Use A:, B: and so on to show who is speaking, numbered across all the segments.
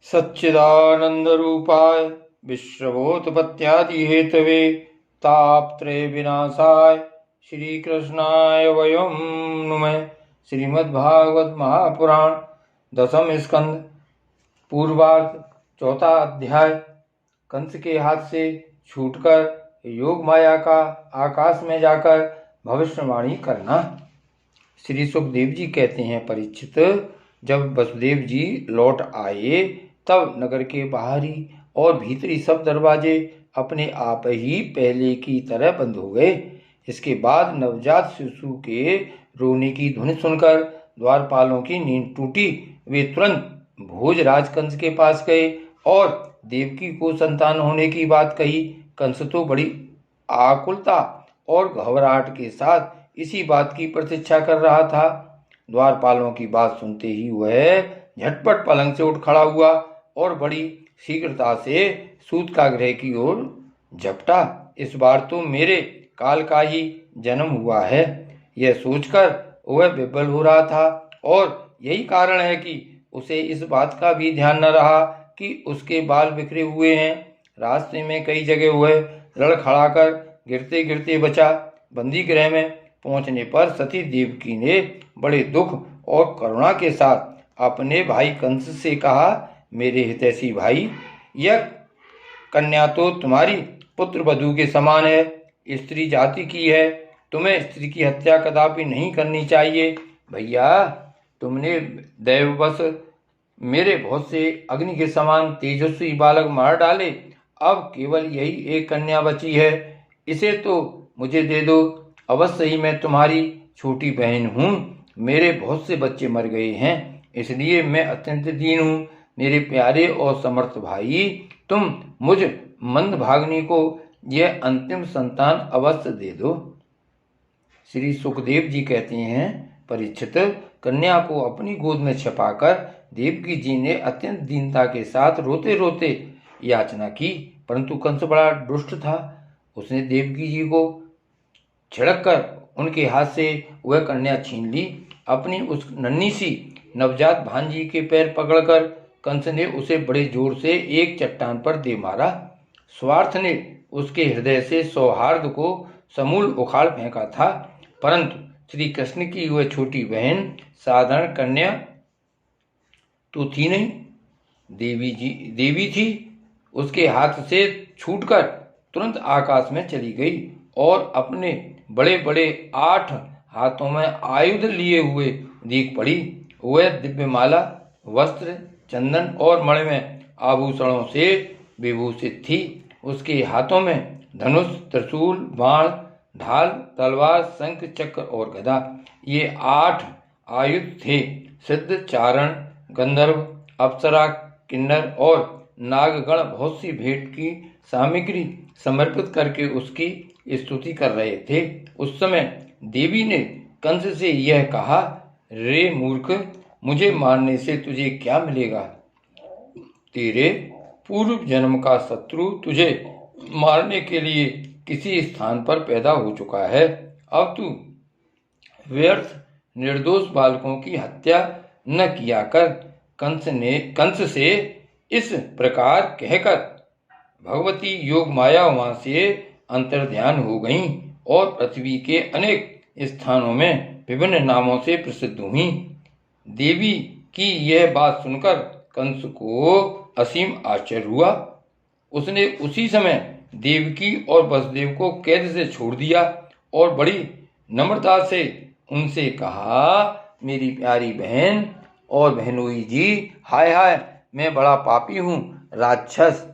A: सच्चिदानंदरूपाय विश्वभूतपत्यादि Hathaway तापत्रय विनाशाय श्री कृष्णाय वयं नुमः। श्रीमद्भागवत महापुराण दसम स्कंद पूर्वार्ध चौथा अध्याय। कंस के हाथ से छूटकर योग माया का आकाश में जाकर भविष्यवाणी करना। श्री सुखदेव जी कहते हैं, परीक्षित, जब वसुदेव जी लौट आए तब नगर के बाहरी और भीतरी सब दरवाजे अपने आप ही पहले की तरह बंद हो गए। इसके बाद नवजात शिशु के रोने की ध्वनि सुनकर द्वारपालों की नींद टूटी। वे तुरंत भोजराज कंस के पास गए और देवकी को संतान होने की बात कही। कंस तो बड़ी आकुलता और घबराहट के साथ इसी बात की प्रतीक्षा कर रहा था। द्वारपालों की बात सुनते ही वह झटपट पलंग से उठ खड़ा हुआ और बड़ी शीघ्रता से सूतकागृह की ओर झपटा। इस बार तो मेरे काल का ही जन्म हुआ है, यह सोचकर वह विह्वल हो रहा था। और यही कारण है कि उसे इस बात का भी ध्यान न रहा कि उसके बाल बिखरे हुए हैं। रास्ते में कई जगह वह लड़खड़ाकर गिरते गिरते बचा। बंदी गृह में पहुंचने पर सती देवकी ने बड़े दुख और करुणा के साथ अपने भाई कंस से कहा, मेरे हितैषी भाई, यह कन्या तो तुम्हारी पुत्र वधू के समान है, स्त्री जाति की है, तुम्हें स्त्री की हत्या कदापि नहीं करनी चाहिए। भैया, तुमने दैववश मेरे बहुत से अग्नि के समान तेजस्वी बालक मार डाले, अब केवल यही एक कन्या बची है, इसे तो मुझे दे दो। अवश्य ही मैं तुम्हारी छोटी बहन हूँ, मेरे बहुत से बच्चे मर गए हैं, इसलिए मैं अत्यंत दीन हूँ। मेरे प्यारे और समर्थ भाई, तुम मुझ मंदभागिनी को यह अंतिम संतान अवश्य दे दो। श्री सुखदेव जी कहते हैं, परीक्षित, कन्या को अपनी गोद में छिपाकर देवकी जी ने अत्यंत दीनता के साथ रोते रोते याचना की, परंतु कंस बड़ा दुष्ट था। उसने देवकी जी को छिड़क कर उनके हाथ से वह कन्या छीन ली। अपनी उस नन्ही सी नवजात भांजी के पैर पकड़कर कंस ने उसे बड़े जोर से एक चट्टान पर दे मारा। स्वार्थ ने उसके हृदय से सौहार्द को समूल उखाड़ फेंका था, परंतु श्री कृष्ण की वह छोटी बहन साधारण कन्या तो थी नहीं, देवी थी। उसके हाथ से छूटकर तुरंत आकाश में चली गई और अपने बड़े बड़े 8 हाथों में आयुध लिए हुए दिख पड़ी। वह दिव्यमाला, वस्त्र, चंदन और मणिमय आभूषणों से विभूषित थी। उसके हाथों में धनुष, त्रिशूल, बाण, ढाल, तलवार, शंख, चक्र और गदा, ये 8 आयुध थे। सिद्ध, चारण, गंधर्व, अप्सरा, किन्नर और नागगण बहुत सी भेंट की सामग्री समर्पित करके उसकी स्तुति कर रहे थे। उस समय देवी ने कंस से यह कहा, रे मूर्ख, मुझे मारने से तुझे क्या मिलेगा? तेरे पूर्व जन्म का शत्रु तुझे मारने के लिए किसी स्थान पर पैदा हो चुका है। अब तू व्यर्थ निर्दोष बालकों की हत्या न किया कर। कंस से इस प्रकार कहकर भगवती योग माया वहां से अंतर्ध्यान हो गईं और पृथ्वी के अनेक स्थानों में विभिन्न नामों से प्रसिद्ध हुई। देवी की यह बात सुनकर कंस को असीम आश्चर्य हुआ। उसने उसी समय देवकी और वसुदेव को कैद से छोड़ दिया और बड़ी नम्रता से उनसे कहा, मेरी प्यारी बहन और बहनोई जी, हाय हाय, मैं बड़ा पापी हूँ। राक्षस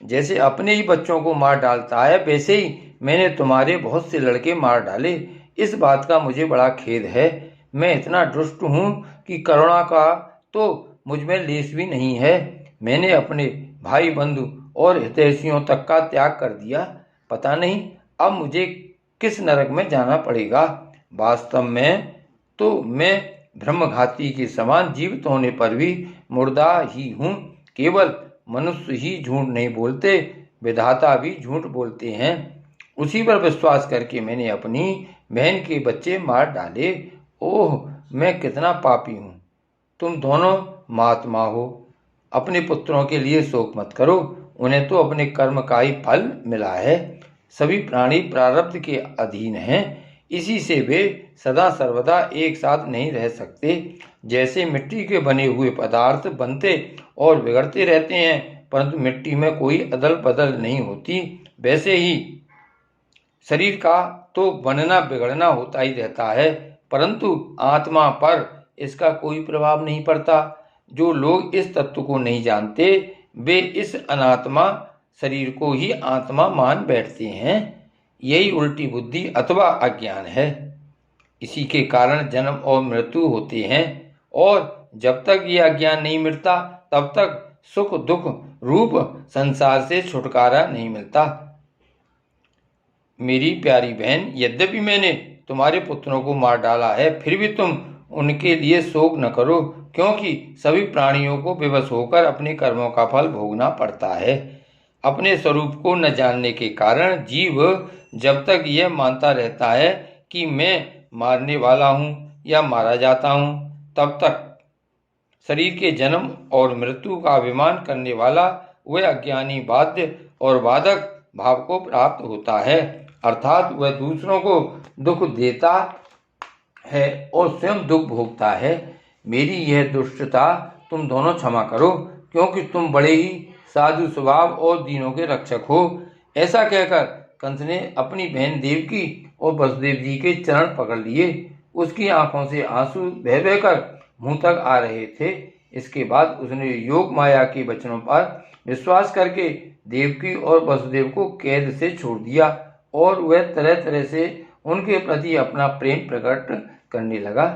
A: जैसे अपने ही बच्चों को मार डालता है, वैसे ही मैंने तुम्हारे बहुत से लड़के मार डाले। इस बात का मुझे बड़ा खेद है। मैं इतना दुष्ट हूँ कि करुणा का तो मुझ में लेश भी नहीं है। मैंने अपने भाई बंधु और हितैषियों तक का त्याग कर दिया। पता नहीं अब मुझे किस नरक में जाना पड़ेगा। वास्तव में तो मैं ब्रह्मघाती के समान जीवित होने पर भी मुर्दा ही हूँ। केवल मनुष्य ही झूठ नहीं बोलते, विधाता भी झूठ बोलते हैं। उसी पर विश्वास करके मैंने अपनी बहन के बच्चे मार डाले। ओह, मैं कितना पापी हूँ। तुम दोनों महात्मा हो, अपने पुत्रों के लिए शोक मत करो, उन्हें तो अपने कर्म का ही फल मिला है। सभी प्राणी प्रारब्ध के अधीन हैं, इसी से वे सदा सर्वदा एक साथ नहीं रह सकते। जैसे मिट्टी के बने हुए पदार्थ बनते और बिगड़ते रहते हैं, परंतु मिट्टी में कोई अदल बदल नहीं होती, वैसे ही शरीर का तो बनना बिगड़ना होता ही रहता है, परंतु आत्मा पर इसका कोई प्रभाव नहीं पड़ता। जो लोग इस तत्व को नहीं जानते, वे इस अनात्मा शरीर को ही आत्मा मान बैठते हैं। यही उल्टी बुद्धि अथवा अज्ञान है। इसी के कारण जन्म और मृत्यु होते हैं, और जब तक ये अज्ञान नहीं मिटता, तब तक सुख दुख रूप संसार से छुटकारा नहीं मिलता। मेरी प्यारी बहन, यद्यपि मैंने तुम्हारे पुत्रों को मार डाला है, फिर भी तुम उनके लिए शोक न करो, क्योंकि सभी प्राणियों को विवश होकर अपने कर्मों का फल भोगना पड़ता है। अपने स्वरूप को न जानने के कारण जीव जब तक यह मानता रहता है कि मैं मारने वाला हूँ या मारा जाता हूँ, तब तक शरीर के जन्म और मृत्यु का अभिमान करने वाला वह अज्ञानी बाध्य और बाधक भाव को प्राप्त होता है, अर्थात वह दूसरों को दुख देता है और स्वयं दुख भोगता है। मेरी यह दुष्टता तुम दोनों क्षमा करो, क्योंकि तुम बड़े ही साधु स्वभाव और दीनों के रक्षक हो। ऐसा कहकर कंस ने अपनी बहन देवकी और वसुदेव जी के चरण पकड़ लिए। उसकी आंखों से आंसू बह बहकर मुंह तक आ रहे थे। इसके बाद उसने योग माया के वचनों पर विश्वास करके देवकी और वसुदेव को कैद से छोड़ दिया, और वह तरह तरह से उनके प्रति अपना प्रेम प्रकट करने लगा।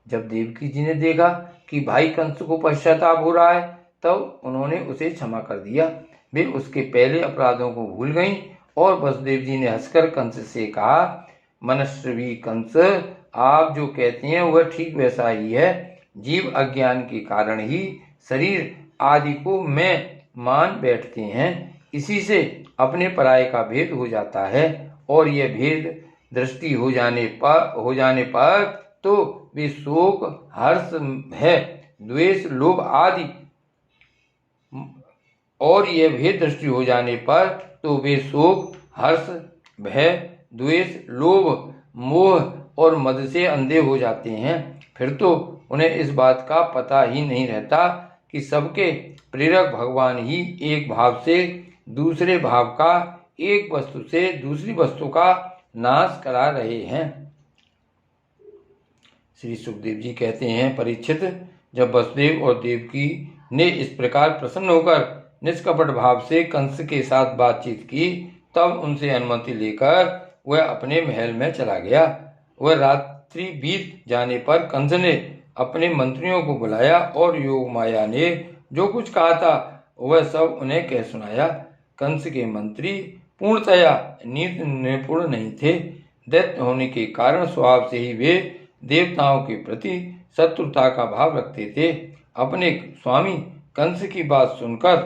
A: जब देवकी जी ने देखा कि भाई कंस को पश्चाताप हो रहा है, तब उन्होंने उसे क्षमा कर दिया। वे उसके पहले अपराधों को भूल गईं, और वसुदेव जी ने हंसकर कंस से कहा, मनस्वी कंस, आप जो कहते हैं वह ठीक वैसा ही है। जीव अज्ञान के कारण ही शरीर आदि को मैं मान बैठते हैं, इसी से अपने पराये का भेद हो जाता है, और यह भेद दृष्टि हो जाने पर तो वे शोक हर्ष भय द्वेष लोभ आदि और यह भेद दृष्टि हो जाने पर तो वे शोक हर्ष भय द्वेष लोभ मोह और मद से अंधे हो जाते हैं। फिर तो उन्हें इस बात का पता ही नहीं रहता कि सबके प्रेरक भगवान ही एक भाव से दूसरे भाव का, एक वस्तु से दूसरी वस्तु का नाश करा रहे हैं। श्री सुखदेव जी कहते हैं, परीक्षित, जब वसुदेव और देवकी ने इस प्रकार प्रसन्न होकर निष्कपट भाव से कंस के साथ बातचीत की, तब उनसे अनुमति लेकर वह अपने महल में चला गया। वह रात्रि बीत जाने पर कंस ने अपने मंत्रियों को बुलाया और योग माया ने जो कुछ कहा था वह सब उन्हें कह सुनाया। कंस के मंत्री पूर्णतया नीति निपुण नहीं थे। दैत्य होने के कारण स्वभाव से ही वे देवताओं के प्रति शत्रुता का भाव रखते थे। अपने स्वामी कंस की बात सुनकर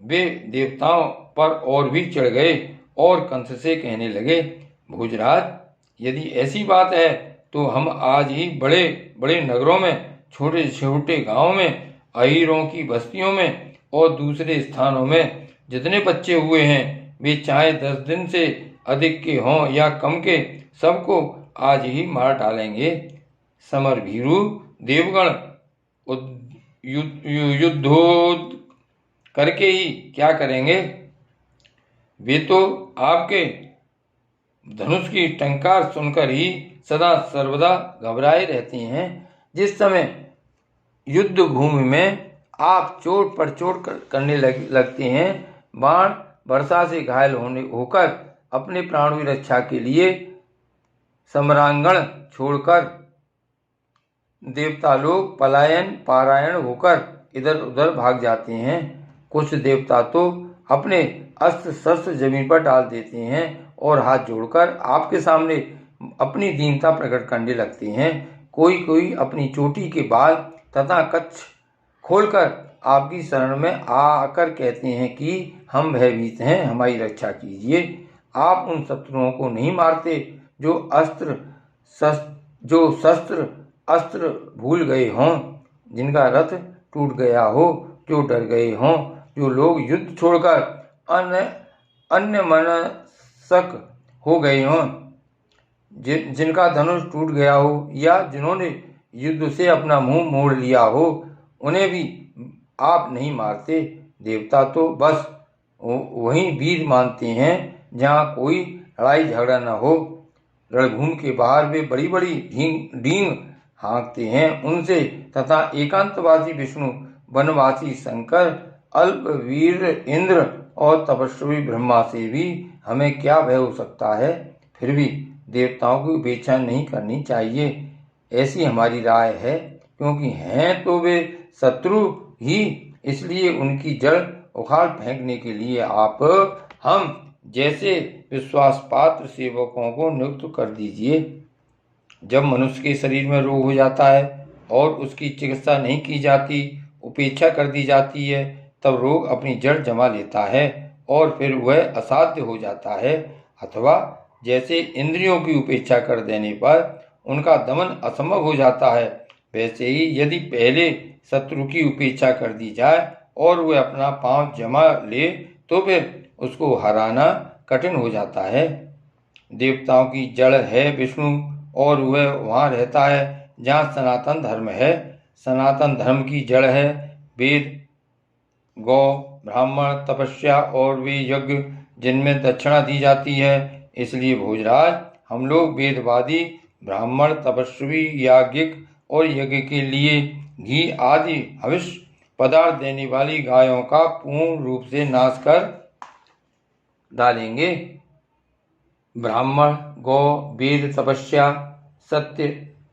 A: वे देवताओं पर और भी चढ़ गए और कंस से कहने लगे, भोजराज, यदि ऐसी बात है तो हम आज ही बड़े बड़े नगरों में, छोटे छोटे गांवों में, अहीरों की बस्तियों में और दूसरे स्थानों में जितने बच्चे हुए हैं, वे चाहे 10 दिन से अधिक के हों या कम के, सबको आज ही मार डालेंगे। समर भीरु देवगण युद्धोद करके ही क्या करेंगे? वे तो आपके धनुष की टंकार सुनकर ही सदा सर्वदा घबराए रहते हैं। जिस समय युद्ध भूमि में आप चोट पर चोट करने लगते हैं, बाण वर्षा से घायल होकर अपने प्राणों की रक्षा के लिए सम्रांगण छोड़कर देवता लोग पारायण होकर इधर उधर भाग जाते हैं। कुछ देवता तो अपने अस्त्र शस्त्र जमीन पर डाल देते हैं और हाथ जोड़कर आपके सामने अपनी दीनता प्रकट करने लगते हैं। कोई कोई अपनी चोटी के बाल तथा कच्छ खोलकर आपकी शरण में आकर कहते हैं कि हम भयभीत हैं, हमारी रक्षा कीजिए। आप उन शत्रुओं को नहीं मारते जो शस्त्र अस्त्र भूल गए हों, जिनका रथ टूट गया हो जो डर गए हों, जो लोग युद्ध छोड़कर अन्य मनसक हो गए हों, जिनका धनुष टूट गया हो, या जिन्होंने युद्ध से अपना मुंह मोड़ लिया हो, उन्हें भी आप नहीं मारते। देवता तो बस वही वीर मानते हैं जहाँ कोई लड़ाई झगड़ा न हो। रणभूमि के बाहर वे बड़ी बड़ी डींग हाँकते हैं, उनसे तथा एकांतवासी विष्णु, वनवासी शंकर, अल्पवीर इंद्र और तपस्वी ब्रह्मा से भी हमें क्या भय हो सकता है। फिर भी देवताओं की उपेक्षा नहीं करनी चाहिए, ऐसी हमारी राय है, क्योंकि हैं तो वे शत्रु ही, इसलिए उनकी जड़ उखाड़ फेंकने के लिए आप हम जैसे विश्वास पात्र सेवकों को नियुक्त कर दीजिए। जब मनुष्य के शरीर में रोग हो जाता है और उसकी चिकित्सा नहीं की जाती, उपेक्षा कर दी जाती है, तब रोग अपनी जड़ जमा लेता है और फिर वह असाध्य हो जाता है। अथवा जैसे इंद्रियों की उपेक्षा कर देने पर उनका दमन असंभव हो जाता है, वैसे ही यदि पहले शत्रु की उपेक्षा कर दी जाए और वह अपना पांव जमा ले, तो फिर उसको हराना कठिन हो जाता है। देवताओं की जड़ है विष्णु, और वह वहाँ रहता है जहाँ सनातन धर्म है। सनातन धर्म की जड़ है वेद, गौ, ब्राह्मण, तपस्या और वे यज्ञ जिनमें दक्षिणा दी जाती है। इसलिए भोजराज, हम लोग वेदवादी, ब्राह्मण, तपस्वी, याज्ञिक और यज्ञ के लिए घी आदि हविष्य पदार्थ देने वाली गायों का पूर्ण रूप से नाश कर डालेंगे। ब्राह्मण, गौ, वेद, तपस्या, सत्य,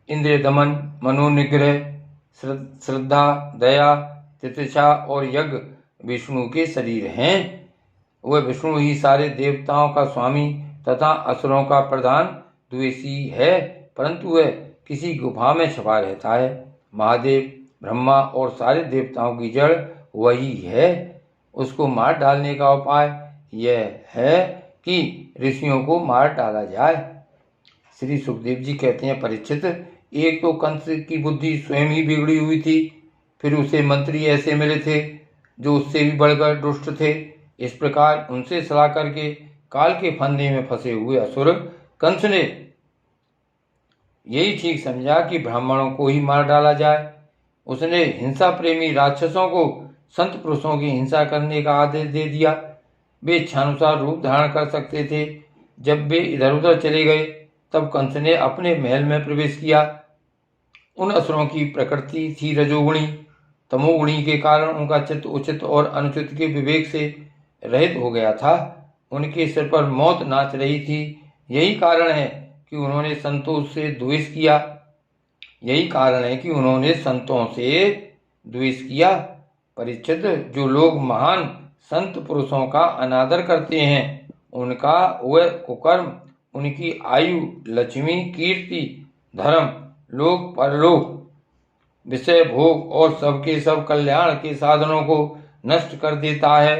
A: इंद्रिय दमन, मनोनिग्रह, श्रद्धा, दया, तितिक्षा और यज्ञ विष्णु के शरीर हैं। वह विष्णु ही सारे देवताओं का स्वामी तथा असुरों का प्रधान द्वेषी है, परंतु वह किसी गुफा में छिपा रहता है। महादेव, ब्रह्मा और सारे देवताओं की जड़ वही है। उसको मार डालने का उपाय यह है कि ऋषियों को मार डाला जाए। श्री सुखदेव जी कहते हैं, परीक्षित, एक तो कंस की बुद्धि स्वयं ही बिगड़ी हुई थी, फिर उसे मंत्री ऐसे मिले थे जो उससे भी बढ़कर दुष्ट थे। इस प्रकार उनसे सलाह करके काल के फंदे में फंसे हुए असुर कंस ने यही ठीक समझा कि ब्राह्मणों को ही मार डाला जाए। उसने हिंसा प्रेमी राक्षसों को संत पुरुषों की हिंसा करने का आदेश दे दिया। वे इच्छानुसार रूप धारण कर सकते थे। जब वे इधर उधर चले गए, तब कंस ने अपने महल में प्रवेश किया। उन असुरों की प्रकृति थी रजोगुणी। तमोगुणी के कारण उनका चित्त उचित और अनुचित के विवेक से रहित हो गया था। उनके सिर पर मौत नाच रही थी। यही कारण है कि उन्होंने संतों से द्वेष किया। परीक्षित, जो लोग महान संत पुरुषों का अनादर करते हैं, उनका वह कुकर्म उनकी आयु, लक्ष्मी, कीर्ति, धर्म, लोक परलोक, विषय भोग और सबके सब कल्याण के साधनों को नष्ट कर देता है।